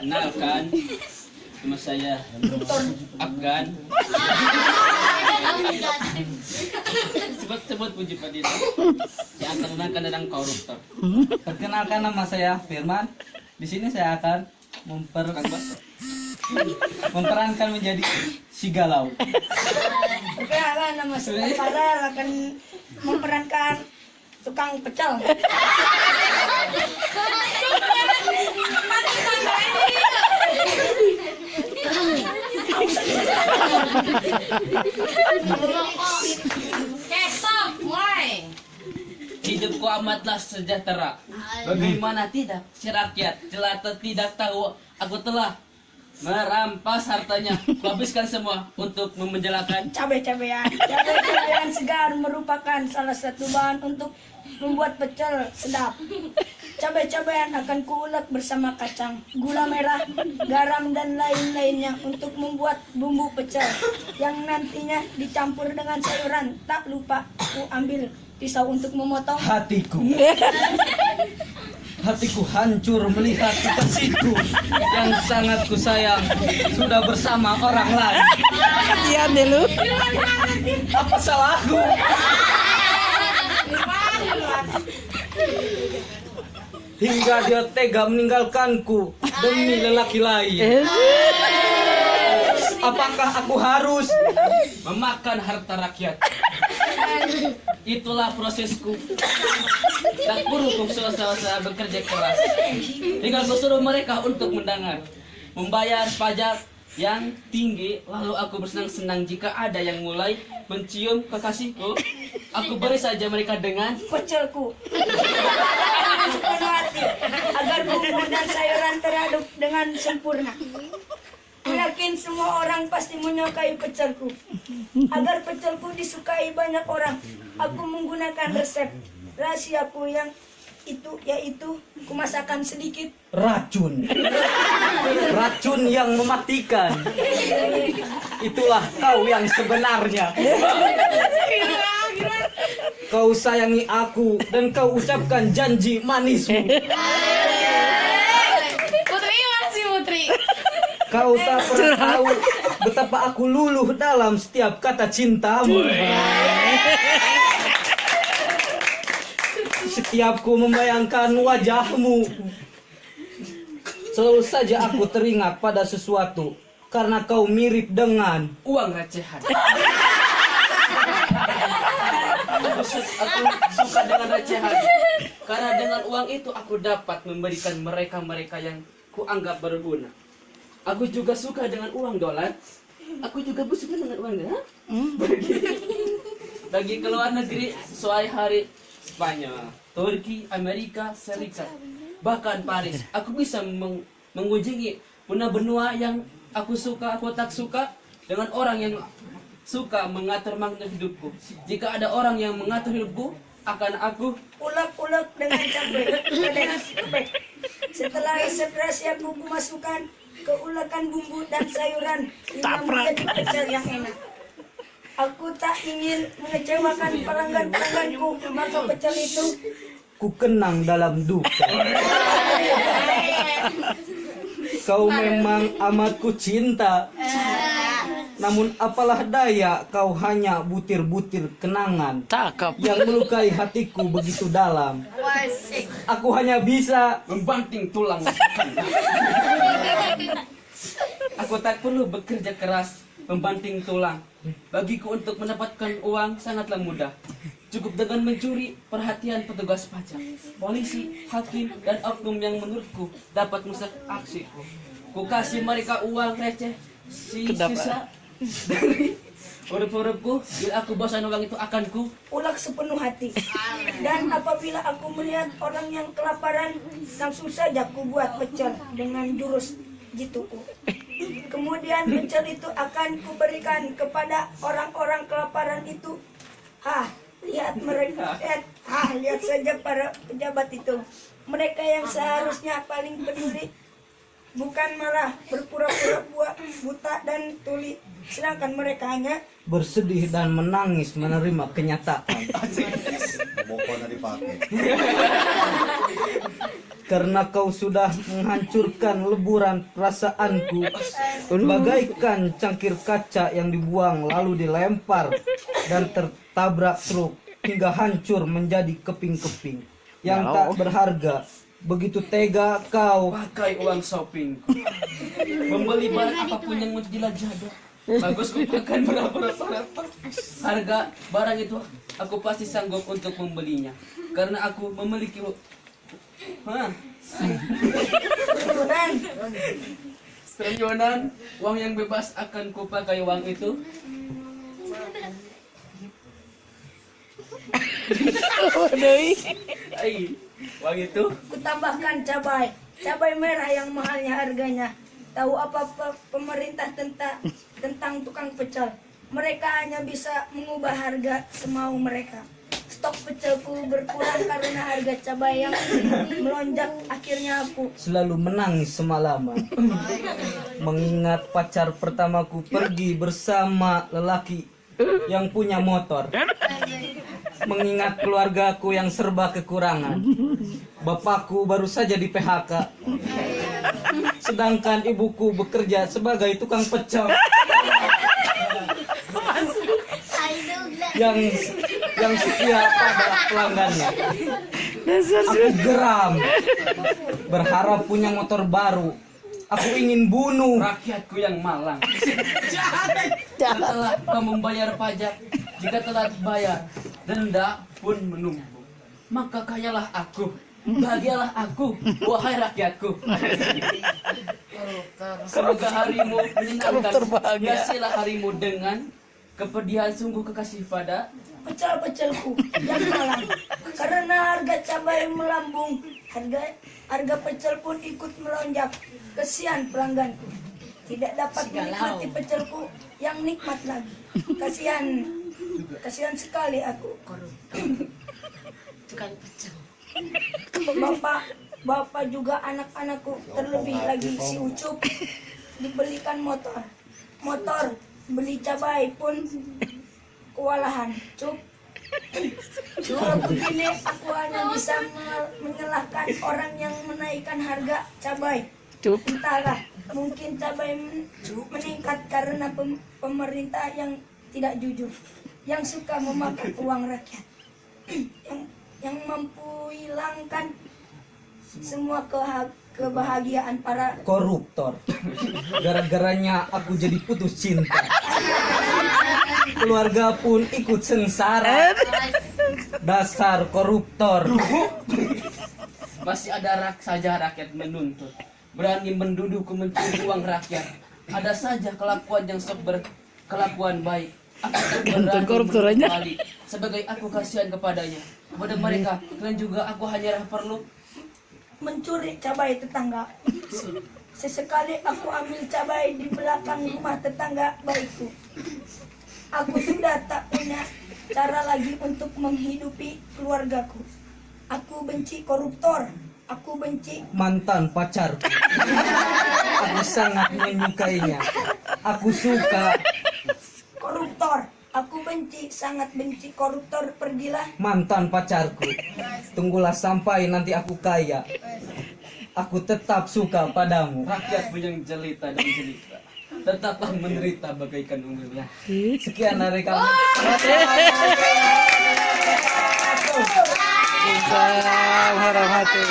Kenalkan, nama saya Afgan. Sebut puji Padita. Yang akan menangkan dadang koruptor. Perkenalkan, nama saya Firman. Di sini saya akan memerankan menjadi si galau. Perkenalkan, nama saya Farel akan memerankan tukang pecel. Hidupku amatlah sejahtera. Bagaimana tidak si rakyat jelata tidak tahu aku telah merampas hartanya, habiskan semua untuk memenjalakan Cabai-cabean segar merupakan salah satu bahan untuk membuat pecel sedap. Cabai-cabean akan kuulek bersama kacang, gula merah, garam dan lain-lainnya untuk membuat bumbu pecel yang nantinya dicampur dengan sayuran. Tak lupa ku ambil pisau untuk memotong. Hatiku hancur melihat kekasihku yang sangat kusayang sudah bersama orang lain. Kasihan deh lu. Apa salahku? Hingga dia tega meninggalkanku demi lelaki lain. Apakah aku harus memakan harta rakyat? Itulah prosesku. Tak perlu kau selesai bekerja keras. Tinggal kau suruh mereka untuk mendengar, membayar pajak yang tinggi. Lalu aku bersenang-senang jika ada yang mulai mencium kekasihku. Aku beri saja mereka dengan Pecelku. Sepenuh hati agar bumbu dan sayuran teraduk dengan sempurna. Yakin semua orang pasti menyukai pecelku. Agar pecelku disukai banyak orang, aku menggunakan resep rahasiaku yang yaitu kumasakkan sedikit racun yang mematikan. Itulah kau yang sebenarnya. Kau sayangi aku dan kau ucapkan janji manismu. Putri. Kau tak pernah tahu betapa aku luluh dalam setiap kata cintamu. Setiap ku membayangkan wajahmu, selalu saja aku teringat pada sesuatu karena kau mirip dengan uang recehan. Aku suka dengan recehan karena dengan uang itu aku dapat memberikan mereka yang kuanggap berguna. Aku juga suka dengan uang dolar. Aku juga suka dengan uang dolar. Bagi ke luar negeri sesuai hari Spanyol, Turki, Amerika Serikat, bahkan Paris. Aku bisa mengunjungi benua-benua yang aku suka, aku tak suka dengan orang yang suka mengatur makna hidupku. Jika ada orang yang mengatur hidupku, akan aku ulek-ulek dengan cabai. Setelah resep rahasia bumbu masukkan ke ulekan bumbu dan sayuran hingga menjadi pecel yang enak. Aku tak ingin mengecewakan pelanggan-pelangganku, maka pecel itu ku kenang dalam duka. Kau memang amat ku cinta. Namun apalah daya, kau hanya butir-butir kenangan yang melukai hatiku begitu dalam. Aku hanya bisa membanting tulang. Aku tak perlu bekerja keras membanting tulang. Bagiku untuk mendapatkan uang sangatlah mudah. Cukup dengan mencuri perhatian petugas pajak, polisi, hakim, dan oknum yang menurutku dapat merusak aksiku. Ku kasih mereka uang receh sisa dari huruf-hurufku. Bila aku bosan uang itu akan ku ulek sepenuh hati. Dan apabila aku melihat orang yang kelaparan, langsung saja ku buat pecel dengan jurus jituku. Kemudian pecel itu akan kuberikan kepada orang-orang kelaparan itu. Lihat mereka, lihat saja para pejabat itu. Mereka yang seharusnya paling peduli, bukan malah berpura-pura buta dan tuli, sedangkan mereka hanya bersedih dan menangis menerima kenyataan. Pokoknya dipakai. Karena kau sudah menghancurkan leburan perasaanku, bagaikan cangkir kaca yang dibuang lalu dilempar dan tertabrak truk hingga hancur menjadi keping-keping yang tak berharga. Begitu tega kau. Pakai uang shopping. Membeli barang apapun yang menjelajah. Bagus ku makan berapa-berapa. Harga barang itu aku pasti sanggup untuk membelinya. Karena aku memiliki triliunan uang yang bebas akan kupakai uang itu. Uang itu Kutambahkan cabai merah yang mahalnya harganya. Tahu apa pemerintah tentang tukang pecel? Mereka hanya bisa mengubah harga semau mereka. Stok pecelku berkurang karena harga cabai yang melonjak. Akhirnya aku Selalu menangis semalaman, mengingat pacar pertamaku pergi bersama lelaki yang punya motor. Mengingat keluargaku yang serba kekurangan. Bapakku baru saja di PHK, sedangkan ibuku bekerja sebagai tukang pecel yang setia pada pelanggannya. Aku geram, berharap punya motor baru. Aku ingin bunuh rakyatku yang malang. Setelah kau membayar pajak, jika telah bayar, denda pun menumpuk. Maka kayalah aku, bahagialah aku, wahai rakyatku. Semoga harimu menyenangkan. Hiasilah harimu dengan kepedihan sungguh kekasih pada pecel-pecelku yang malang. Karena harga cabai melambung, harga pecel pun ikut melonjak. Kesian pelangganku, tidak dapat menikmati pecelku yang nikmat lagi. Kasihan sekali aku. Bapak juga anak-anakku, terlebih lagi si Ucup dibelikan motor, beli cabai pun kewalahan. Cup, kalau begini aku hanya bisa menyalahkan orang yang menaikkan harga cabai. Entahlah, mungkin cabai meningkat karena pemerintah yang tidak jujur, yang suka memakan uang rakyat, yang mampu hilangkan semua kebahagiaan para koruptor. Gara-garanya aku jadi putus cinta. Keluarga pun ikut sengsara. Dasar koruptor. masih ada saja rakyat menuntut. Berani menduduk mencuri uang rakyat. Ada saja kelakuan yang berkelakuan baik. Aku berani kembali sebagai aku kasihan kepadanya. Kepada mereka, kalian juga aku hanya perlu mencuri cabai tetangga. Sesekali aku ambil cabai di belakang rumah tetangga baikku. Aku sudah tak punya cara lagi untuk menghidupi keluargaku. Aku benci koruptor. Aku benci mantan pacarku. Aku sangat menyukainya. Aku suka koruptor. Aku benci, sangat benci koruptor. Pergilah. Mantan pacarku. Tunggulah sampai nanti aku kaya. Aku tetap suka padamu. rakyat yang jelita dan jelita. Tetaplah menderita bagaikan unggulnya. Sekian dari kami. Bisa harap hati.